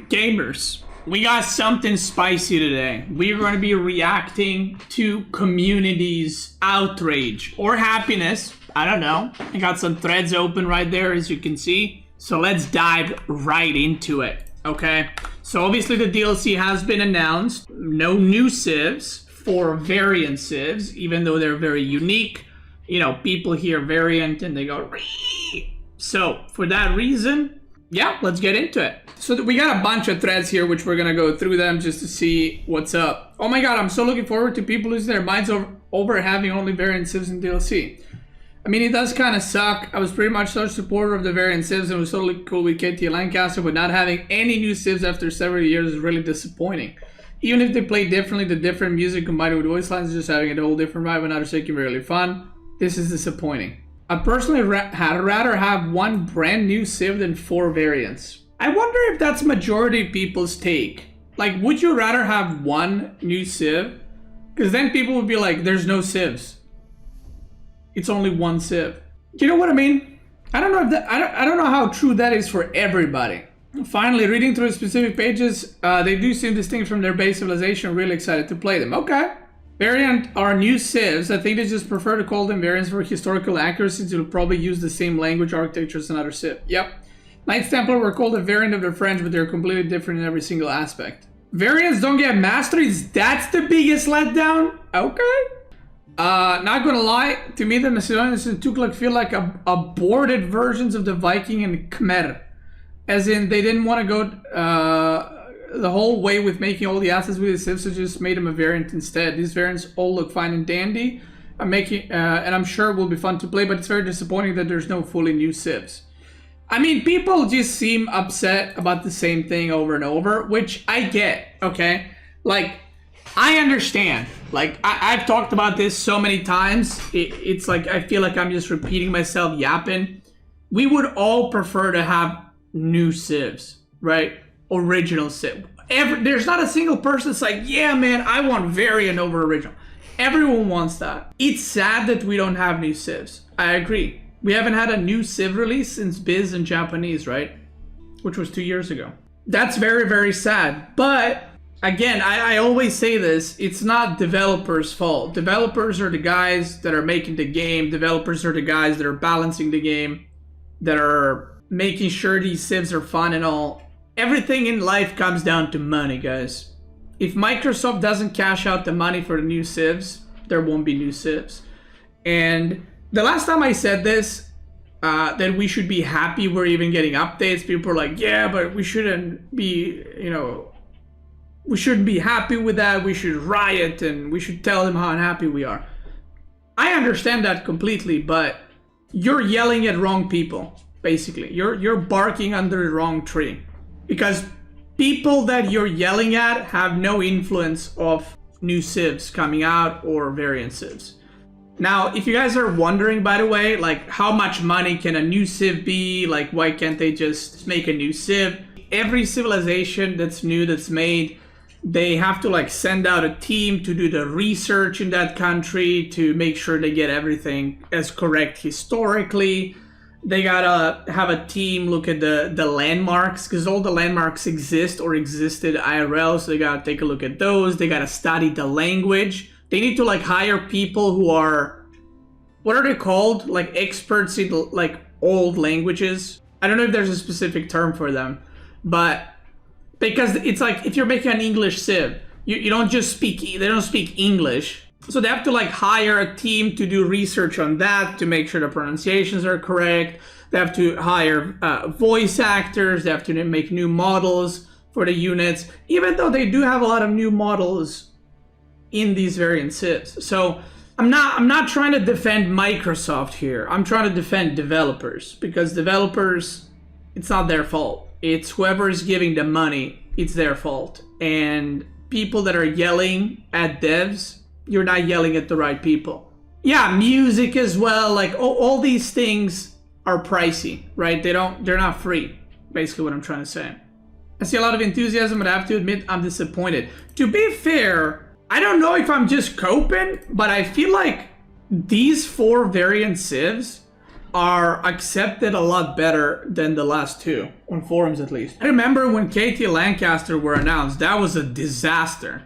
Gamers, we got something spicy today. We are going to be reacting to community's outrage or happiness. I don't know. I got some threads open right there, as you can see. So let's dive right into it, okay? So obviously the DLC has been announced. No new civs for variant civs, even though they're very unique. You know, people hear variant and they go, Ree! So for that reason, yeah, let's get into it. So we got a bunch of threads here, which we're gonna go through them just to see what's up. Oh my god, I'm so looking forward to people losing their minds over having only variant civs in DLC. I mean, it does kind of suck. I was pretty much such a supporter of the variant civs and was totally cool with KT Lancaster, but not having any new civs after several years is really disappointing. Even if they play differently, the different music combined with voice lines is just having a whole different vibe and not making really fun. This is disappointing. I personally had rather have one brand new civ than 4 variants. I wonder if that's majority of people's take. Like, would you rather have one new civ? Because then people would be like, there's no civs. It's only one civ. Do you know what I mean? I don't know if that, I don't know how true that is for everybody. Finally, reading through specific pages, they do seem distinct from their base civilization. Really excited to play them. Okay. Variant are new civs. I think they just prefer to call them variants for historical accuracy. They'll probably use the same language architecture as another civ. Yep. Knights Templar were called a variant of their French, but they're completely different in every single aspect. Variants don't get masteries. That's the biggest letdown? Okay. Not gonna lie, to me the Macedonians and Tuklak feel like aborted versions of the Viking and Khmer. As in, they didn't want to go the whole way with making all the assets with the civs, so just made them a variant instead. These variants all look fine and dandy. And I'm sure will be fun to play, but it's very disappointing that there's no fully new civs. I mean, people just seem upset about the same thing over and over, which I get, okay? Like, I understand. Like, I've talked about this so many times. It's like, I feel like I'm just repeating myself, yapping. We would all prefer to have new civs, right? Original civ. There's not a single person that's like, yeah, man, I want variant over original. Everyone wants that. It's sad that we don't have new civs. I agree. We haven't had a new civ release since Biz in Japanese, right? Which was 2 years ago. That's very, very sad. But again, I always say this, it's not developers' fault. Developers are the guys that are making the game. Developers are the guys that are balancing the game, that are making sure these civs are fun and all. Everything in life comes down to money, guys. If Microsoft doesn't cash out the money for the new civs, there won't be new civs. And the last time I said this, that we should be happy we're even getting updates, people are like, yeah, but we shouldn't be, you know, we shouldn't be happy with that. We should riot and we should tell them how unhappy we are. I understand that completely, but you're yelling at wrong people, basically. You're barking under the wrong tree. Because people that you're yelling at have no influence of new civs coming out or variant civs. Now, if you guys are wondering, by the way, like how much money can a new civ be? Like, why can't they just make a new civ? Every civilization that's new, that's made, they have to like send out a team to do the research in that country to make sure they get everything as correct historically. They gotta have a team look at the landmarks, because all the landmarks exist or existed IRL, so they gotta take a look at those. They gotta study the language. They need to like hire people who are, what are they called? Like experts in like old languages. I don't know if there's a specific term for them, but because it's like if you're making an English civ, you don't just speak, they don't speak English. So they have to like hire a team to do research on that to make sure the pronunciations are correct. They have to hire voice actors. They have to make new models for the units, even though they do have a lot of new models in these variant civs. So I'm not trying to defend Microsoft here. I'm trying to defend developers, because developers, it's not their fault. It's whoever is giving the money, it's their fault. And people that are yelling at devs, you're not yelling at the right people. Yeah, music as well, like all these things are pricey, right? They're not free, basically what I'm trying to say. I see a lot of enthusiasm, but I have to admit I'm disappointed. To be fair, I don't know if I'm just coping, but I feel like these 4 variant civs are accepted a lot better than the last two, on forums at least. I remember when KT Lancaster were announced, that was a disaster.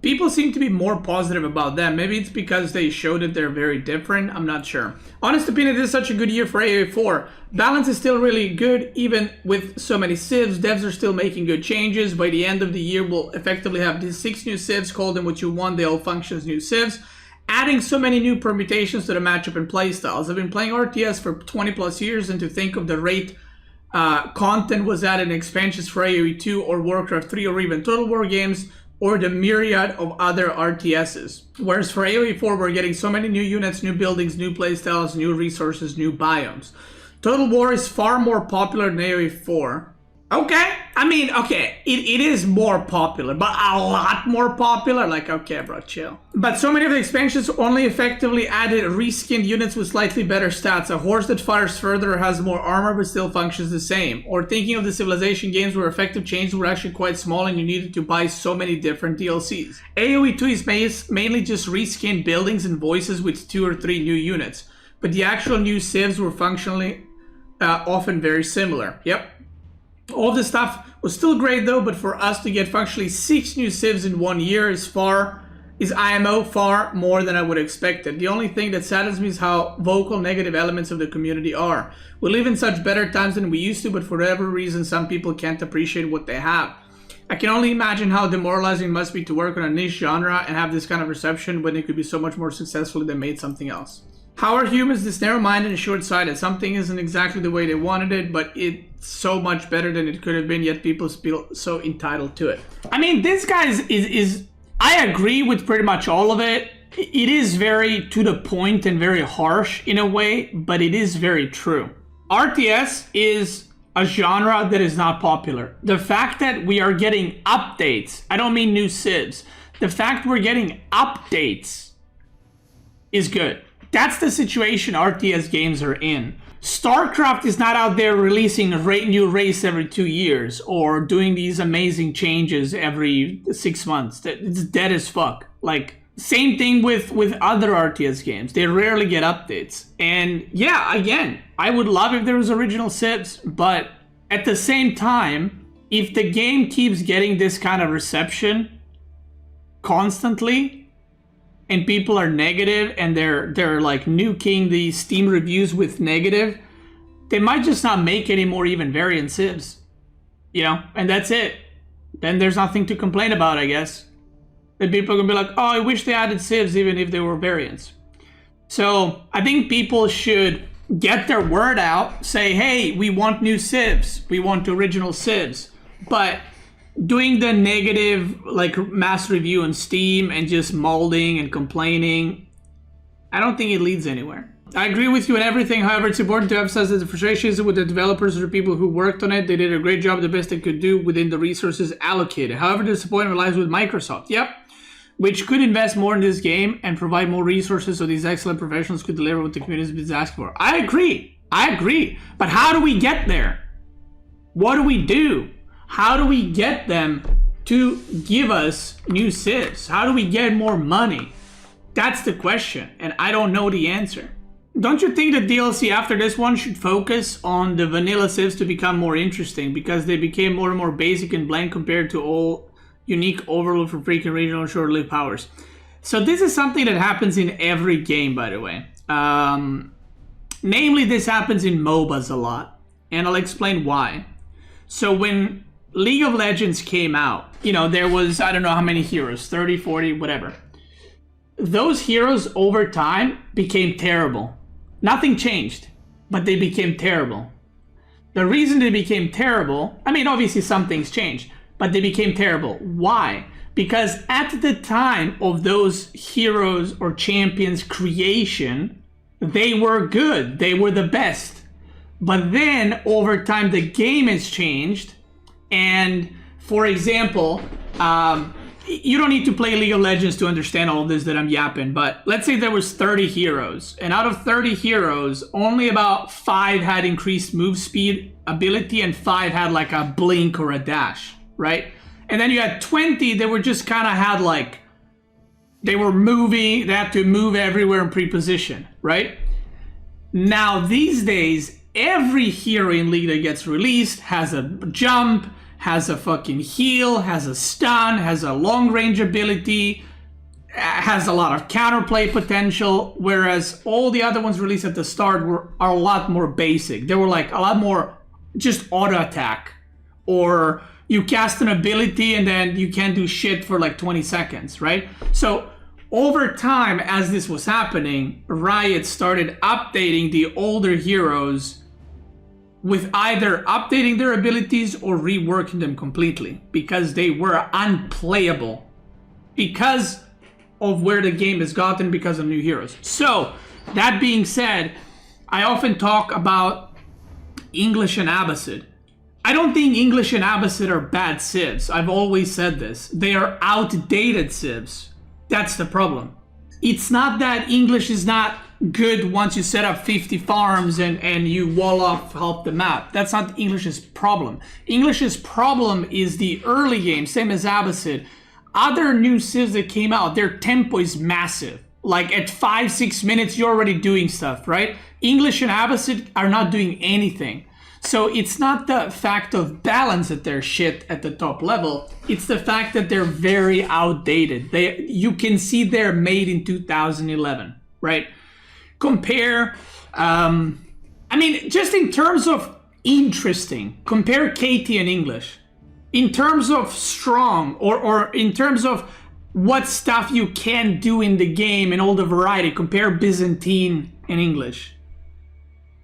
People seem to be more positive about them. Maybe it's because they showed that they're very different. I'm not sure. Honest opinion, this is such a good year for AOE4. Balance is still really good, even with so many civs. Devs are still making good changes. By the end of the year, we'll effectively have these 6 new civs. Call them what you want. They all function as new civs. Adding so many new permutations to the matchup and playstyles. I've been playing RTS for 20 plus years, and to think of the rate content was added in expansions for AOE2 or Warcraft 3 or even Total War games, or the myriad of other RTSs. Whereas for AOE4, we're getting so many new units, new buildings, new playstyles, new resources, new biomes. Total War is far more popular than AOE4. Okay, I mean, okay, it is more popular, but a lot more popular. Like, okay, bro, chill. But so many of the expansions only effectively added reskinned units with slightly better stats. A horse that fires further has more armor but still functions the same. Or thinking of the Civilization games where effective changes were actually quite small and you needed to buy so many different DLCs. AOE2 is mainly just reskinned buildings and voices with 2 or 3 new units. But the actual new civs were functionally often very similar. Yep. All this stuff was still great though, but for us to get functionally 6 new civs in 1 year is IMO far more than I would have expected. The only thing that saddens me is how vocal negative elements of the community are. We live in such better times than we used to, but for whatever reason, some people can't appreciate what they have. I can only imagine how demoralizing it must be to work on a niche genre and have this kind of reception when it could be so much more successful if they made something else. How are humans this narrow-minded and short-sighted? Something isn't exactly the way they wanted it, but it's so much better than it could have been, yet people feel so entitled to it. I mean, this guy is I agree with pretty much all of it. It is very to the point and very harsh in a way, but it is very true. RTS is a genre that is not popular. The fact that we are getting updates, I don't mean new civs, the fact we're getting updates is good. That's the situation RTS games are in. StarCraft is not out there releasing a new race every 2 years or doing these amazing changes every 6 months. It's dead as fuck. Like, same thing with other RTS games. They rarely get updates. And yeah, again, I would love if there was original civs, but at the same time, if the game keeps getting this kind of reception constantly, and people are negative and they're like nuking the Steam reviews with negative, they might just not make any more even variant civs. You know, and that's it. Then there's nothing to complain about, I guess. Then people are gonna be like, oh, I wish they added civs even if they were variants. So I think people should get their word out, say, hey, we want new civs, we want original civs. But doing the negative like mass review on Steam and just molding and complaining, I don't think it leads anywhere. I agree with you on everything. However, it's important to emphasize that the frustration is with the developers or people who worked on it. They did a great job, the best they could do within the resources allocated. However, the disappointment lies with Microsoft. Yep. Which could invest more in this game and provide more resources so these excellent professionals could deliver what the community has been asking for. I agree. But how do we get there? What do we do? How do we get them to give us new civs? How do we get more money? That's the question, and I don't know the answer. Don't you think the DLC after this one should focus on the vanilla civs to become more interesting, because they became more and more basic and bland compared to all unique overload for freaking regional and short-lived powers? So this is something that happens in every game, by the way. Namely, this happens in MOBAs a lot, and I'll explain why. So when League of Legends came out, you know, there was, I don't know how many heroes, 30, 40, whatever. Those heroes over time became terrible. Nothing changed, but they became terrible. The reason they became terrible, I mean, obviously some things changed, but they became terrible. Why? Because at the time of those heroes or champions creation, they were good. They were the best. But then over time, the game has changed. And for example, you don't need to play League of Legends to understand all of this that I'm yapping, but let's say there was 30 heroes, and out of 30 heroes, only about 5 had increased move speed ability and 5 had like a blink or a dash, right? And then you had 20 that were just kind of had like, they were moving, they had to move everywhere in pre-position, right? Now, these days, every hero in League that gets released has a jump, has a fucking heal, has a stun, has a long range ability, has a lot of counterplay potential, whereas all the other ones released at the start are a lot more basic. They were like a lot more just auto attack, or you cast an ability and then you can't do shit for like 20 seconds, right? So over time, as this was happening, Riot started updating the older heroes with either updating their abilities or reworking them completely because they were unplayable because of where the game has gotten because of new heroes. So, that being said, I often talk about English and Abbasid. I don't think English and Abbasid are bad civs. I've always said this. They are outdated civs. That's the problem. It's not that English is not good once you set up 50 farms and you wall off half the map. That's not English's problem. English's problem is the early game, same as Abbasid. Other new civs that came out, their tempo is massive. Like at 5-6 minutes, you're already doing stuff, right? English and Abbasid are not doing anything. So it's not the fact of balance that they're shit at the top level. It's the fact that they're very outdated. You can see they're made in 2011, right? Compare, just in terms of interesting, compare KT and English. In terms of strong, or in terms of what stuff you can do in the game and all the variety, compare Byzantine and English.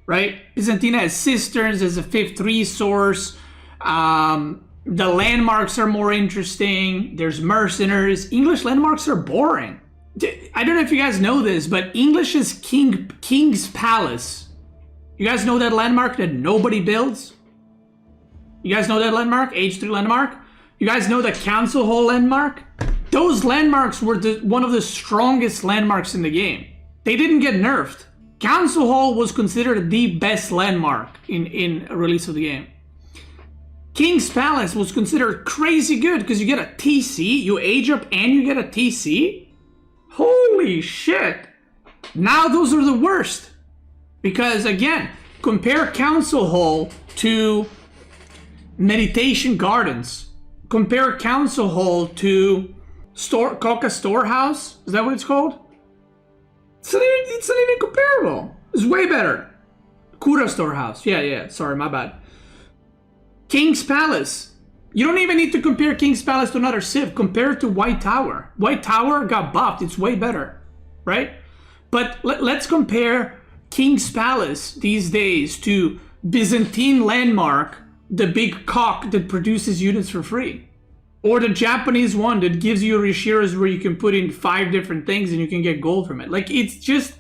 Right? Byzantine has cisterns as a 5th resource. The landmarks are more interesting. There's mercenaries. English landmarks are boring. I don't know if you guys know this, but English is King's Palace. You guys know that landmark that nobody builds? You guys know that landmark? H3 landmark? You guys know the Council Hall landmark? Those landmarks were one of the strongest landmarks in the game. They didn't get nerfed. Council Hall was considered the best landmark in a release of the game. King's Palace was considered crazy good because you get a TC, you age up and you get a TC? Holy shit. Now those are the worst. Because again, compare Council Hall to Meditation Gardens. Compare Council Hall to Coca Storehouse. Is that what it's called? It's not even comparable. It's way better. Kura Storehouse. Yeah. Sorry, my bad. King's Palace. You don't even need to compare King's Palace to another civ. Compare it to White Tower. White Tower got buffed. It's way better. Right? But let's compare King's Palace these days to Byzantine Landmark, the big cock that produces units for free. Or the Japanese one that gives you Rishiras where you can put in 5 different things and you can get gold from it. Like, it's just...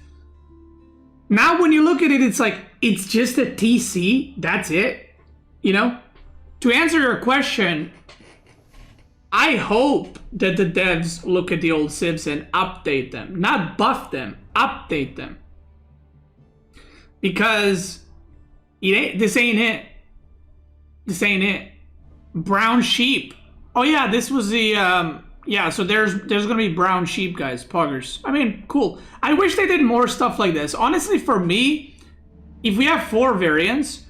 Now when you look at it, it's like, it's just a TC. That's it. You know? To answer your question, I hope that the devs look at the old civs and update them. Not buff them. Update them. Because this ain't it. This ain't it. Brown sheep. Oh yeah, this was the so there's gonna be brown sheep, guys, poggers. I mean, cool. I wish they did more stuff like this. Honestly, for me, if we have 4 variants,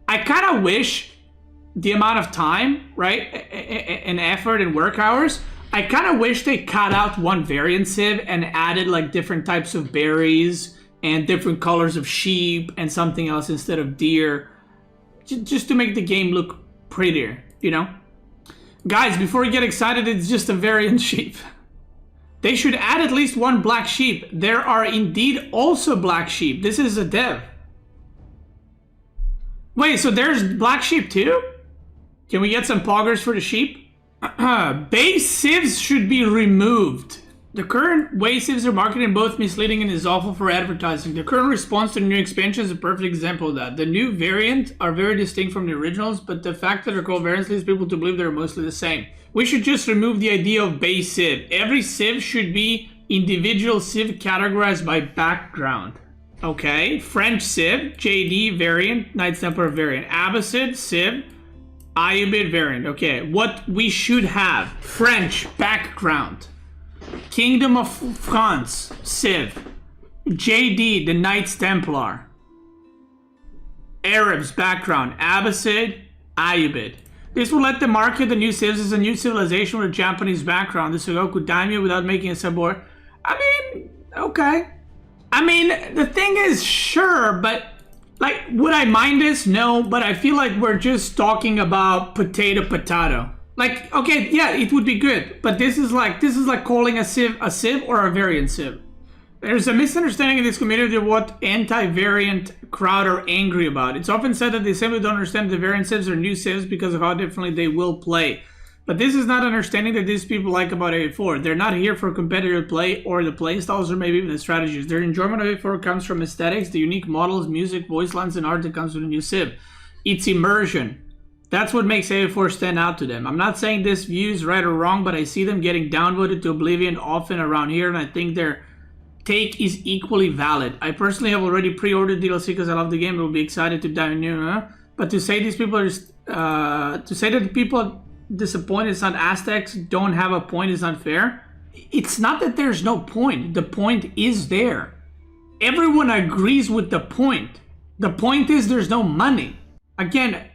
I kind of wish the amount of time, right, and effort and work hours, I kind of wish they cut out 1 variant civ and added like different types of berries and different colors of sheep and something else instead of deer, just to make the game look prettier, you know? Guys, before you get excited, it's just a variant sheep. They should add at least 1 black sheep. There are indeed also black sheep. This is a dev. Wait, so there's black sheep too? Can we get some poggers for the sheep? Base civs should be removed. The current way civs are marketed both misleading and is awful for advertising. The current response to the new expansion is a perfect example of that. The new variants are very distinct from the originals, but the fact that they're called variants leads people to believe they're mostly the same. We should just remove the idea of base civ. Every civ should be individual civ categorized by background. Okay, French civ, JD variant, Knights Templar variant, Abbasid civ, Ayyubid variant. Okay, what we should have: French background. Kingdom of France, civ. JD, the Knights Templar. Arabs, background. Abbasid, Ayyubid. This will let them market the new civs as a new civilization with a Japanese background. The Sogoku daimyo without making a subor. I mean, okay. I mean, the thing is, sure, but like, would I mind this? No, but I feel like we're just talking about potato. Like, okay, yeah, it would be good, but this is like calling a civ or a variant civ. There's a misunderstanding in this community of what anti-variant crowd are angry about. It's often said that they simply don't understand the variant civs or new civs because of how differently they will play. But this is not understanding that these people like about AOE4. They're not here for competitive play or the playstyles or maybe even the strategies. Their enjoyment of AOE4 comes from aesthetics, the unique models, music, voice lines, and art that comes with a new civ. It's immersion. That's what makes AOE4 stand out to them. I'm not saying this view is right or wrong, but I see them getting downvoted to oblivion often around here, and I think their take is equally valid. I personally have already pre-ordered DLC because I love the game. I will be excited to dive in. But to say these people are to say that the people are disappointed it's not Aztecs don't have a point is unfair. It's not that there's no point. The point is there. Everyone agrees with the point. The point is there's no money. Again,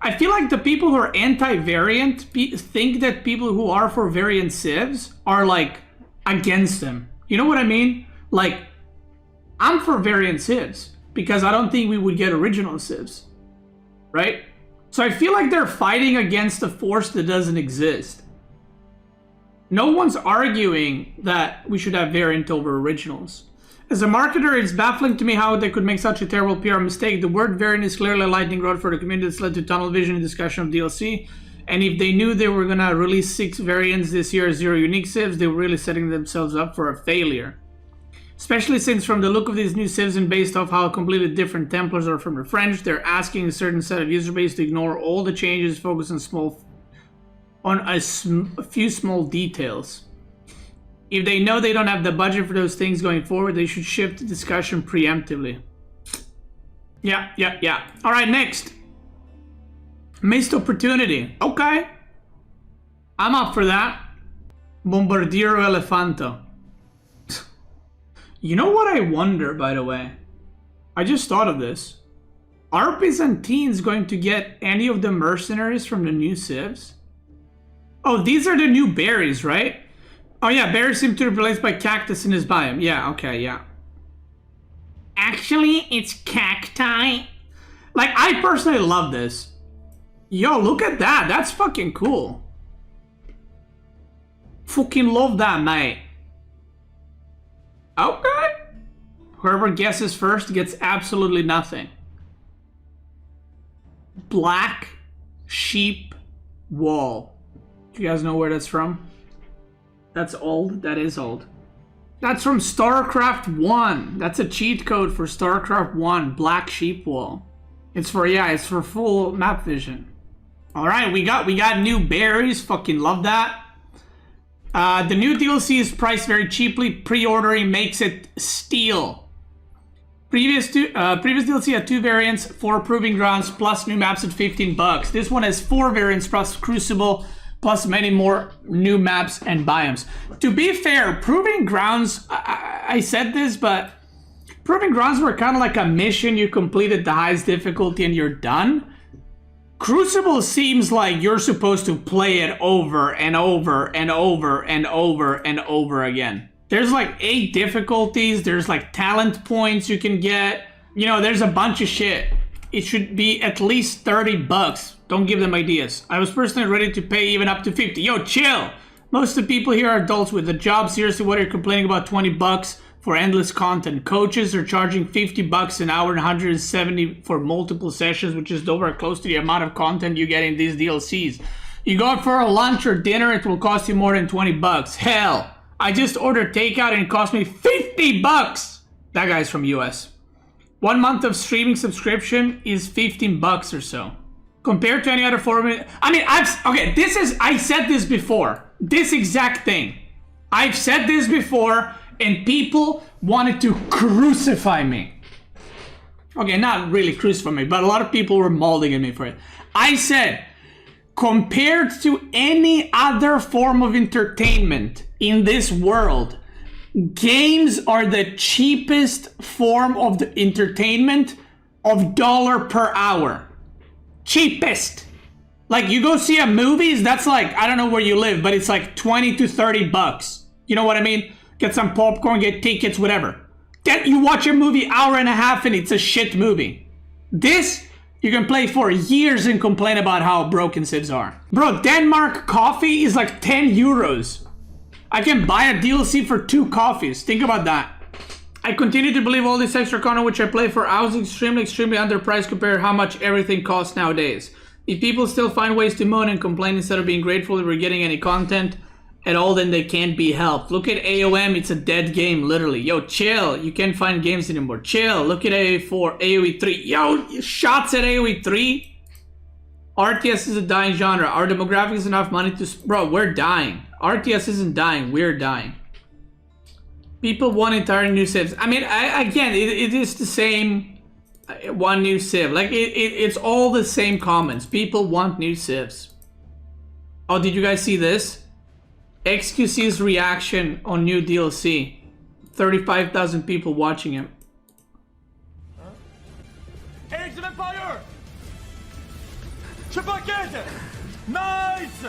I feel like the people who are anti-variant think that people who are for variant civs are like against them. You know what I mean? Like, I'm for variant civs because I don't think we would get original civs, right? So I feel like they're fighting against a force that doesn't exist. No one's arguing that we should have variant over originals. As a marketer, it's baffling to me how they could make such a terrible PR mistake. The word variant is clearly a lightning rod for the community that's led to tunnel vision and discussion of DLC. And if they knew they were gonna release 6 variants this year, 0 unique civs, they were really setting themselves up for a failure. Especially since from the look of these new civs and based off how completely different Templars are from the French, they're asking a certain set of user base to ignore all the changes, focus on a few small details. If they know they don't have the budget for those things going forward, they should shift the discussion preemptively. Yeah. All right, next. Missed opportunity. Okay. I'm up for that. Bombardiero Elefanto. You know what I wonder, by the way? I just thought of this. Are Byzantines going to get any of the mercenaries from the new civs? Oh, these are the new berries, right? Oh yeah, berries seem to be replaced by cactus in his biome. Yeah, okay, yeah. Actually, it's cacti. Like, I personally love this. Yo, look at that. That's fucking cool. Fucking love that, mate. Okay. Whoever guesses first gets absolutely nothing. Black sheep wall. Do you guys know where that's from? That's old. That is old. That's from StarCraft 1. That's a cheat code for StarCraft 1. Black sheep wall. It's for full map vision. All right, we got new berries. Fucking love that. The new DLC is priced very cheaply. Pre-ordering makes it steal. Previous DLC had 2 variants, 4 proving grounds, plus new maps at $15. This one has 4 variants plus Crucible, plus many more new maps and biomes. To be fair, proving grounds, I said this, but proving grounds were kind of like a mission. You completed the highest difficulty and you're done. Crucible seems like you're supposed to play it over and over and over and over and over again. There's like 8 difficulties. There's like talent points you can get. You know, there's a bunch of shit. It should be at least $30. Don't give them ideas. I was personally ready to pay even up to 50. Yo, chill. Most of the people here are adults with a job. Seriously, what are you complaining about $20 for endless content? Coaches are charging $50 an hour and 170 for multiple sessions, which is nowhere close to the amount of content you get in these DLCs. You go out for a lunch or dinner, it will cost you more than $20. Hell, I just ordered takeout and it cost me $50. That guy's from US. 1 month of streaming subscription is $15 or so. Compared to any other format, I mean, I said this before. This exact thing. I've said this before, and people wanted to crucify me. Okay, not really crucify me, but a lot of people were molding at me for it. I said, compared to any other form of entertainment in this world, Games are the cheapest form of the entertainment of dollar per hour. Cheapest. Like, you go see a movies, that's like, I don't know where you live, but it's like 20 to 30 bucks. You know what I mean? Get some popcorn, get tickets, whatever. Then you watch a movie hour and a half and it's a shit movie. This, you can play for years and complain about how broken civs are. Bro, Denmark coffee is like 10 euros. I can buy a DLC for 2 coffees. Think about that. I continue to believe all this extra content which I play for hours is extremely underpriced compared to how much everything costs nowadays. If people still find ways to moan and complain instead of being grateful that we're getting any content at all, then they can't be helped. Look at AOM, it's a dead game, literally. Yo, chill, you can't find games anymore. Chill, look at AOE4, AOE3. Yo, shots at AOE3? RTS is a dying genre. Our demographics enough money to... Bro, we're dying. RTS isn't dying, we're dying. People want entirely new civs. I mean, again, it is the same one new civ. Like, it's all the same comments. People want new civs. Oh, did you guys see this? XQC's reaction on new DLC. 35,000 people watching him. Eggs of Empire! Chipakete! Nice!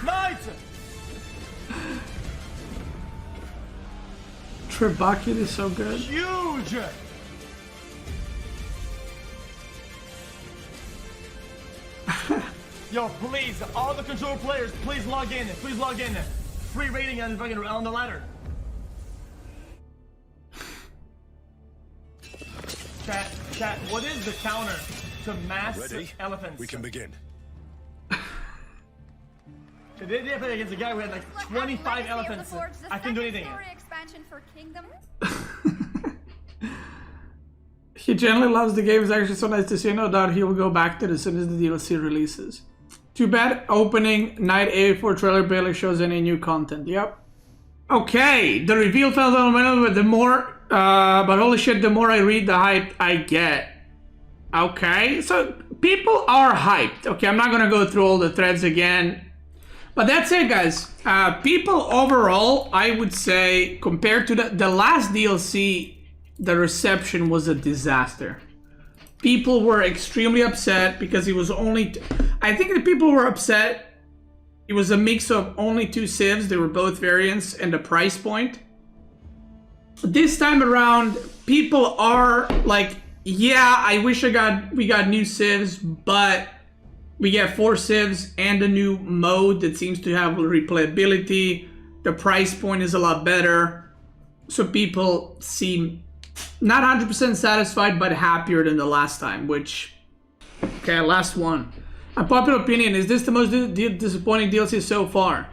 Nice! Trebaki is so good. Huge! Yo, please, all the control players, please log in. Please log in. Free rating on the ladder. Chat, what is the counter to mass elephants? We can begin. They did play against a guy who had like 25 elephants. I couldn't do anything. Expansion for Kingdom. He generally loves the game. It's actually so nice to see. No doubt he will go back to it as soon as the DLC releases. Too bad opening night AOE4 trailer barely shows any new content. Yep. Okay, the reveal felt a little bit, the more, but holy shit, the more I read, the hype I get. Okay, so people are hyped. Okay, I'm not gonna go through all the threads again. But that's it, guys. People overall, I would say, compared to the last DLC, the reception was a disaster. People were extremely upset because it was only... I think the people were upset. It was a mix of only 2 civs. They were both variants and the price point. This time around, people are like, yeah, I wish we got new civs, but we get 4 civs and a new mode that seems to have replayability. The price point is a lot better. So people seem not 100% satisfied, but happier than the last time, which... Okay, last one. Unpopular opinion, is this the most disappointing DLC so far?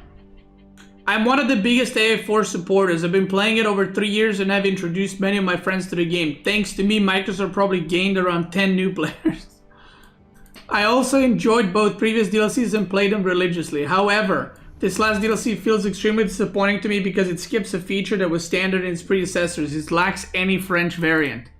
I'm one of the biggest AOE4 supporters. I've been playing it over 3 years and have introduced many of my friends to the game. Thanks to me, Microsoft probably gained around 10 new players. I also enjoyed both previous DLCs and played them religiously. However, this last DLC feels extremely disappointing to me because it skips a feature that was standard in its predecessors. It lacks any French variant.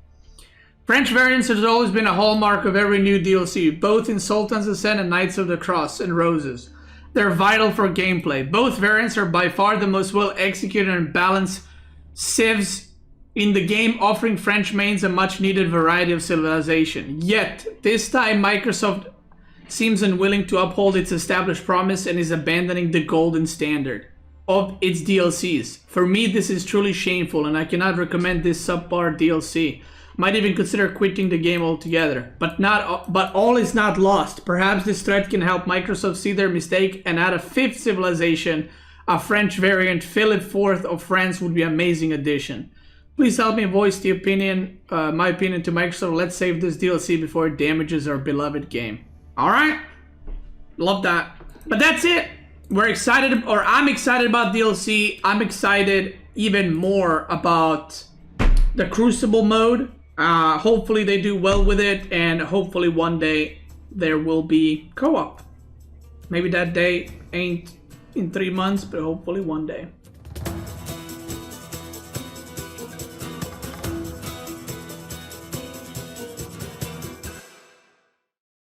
French variants has always been a hallmark of every new DLC, both in Sultan's Ascent and Knights of the Cross and Roses. They're vital for gameplay. Both variants are by far the most well executed and balanced civs in the game, offering French mains a much needed variety of civilization. Yet, this time Microsoft seems unwilling to uphold its established promise and is abandoning the golden standard of its DLCs. For me, this is truly shameful and I cannot recommend this subpar DLC. Might even consider quitting the game altogether. But all is not lost. Perhaps this thread can help Microsoft see their mistake and add a 5th civilization, a French variant. Philip IV of France would be an amazing addition. Please help me voice the opinion, my opinion to Microsoft. Let's save this DLC before it damages our beloved game. Alright. Love that. But that's it. We're excited, or I'm excited about DLC. I'm excited even more about the Crucible mode. Hopefully they do well with it, and hopefully one day there will be co-op. Maybe that day ain't in 3 months, but hopefully one day.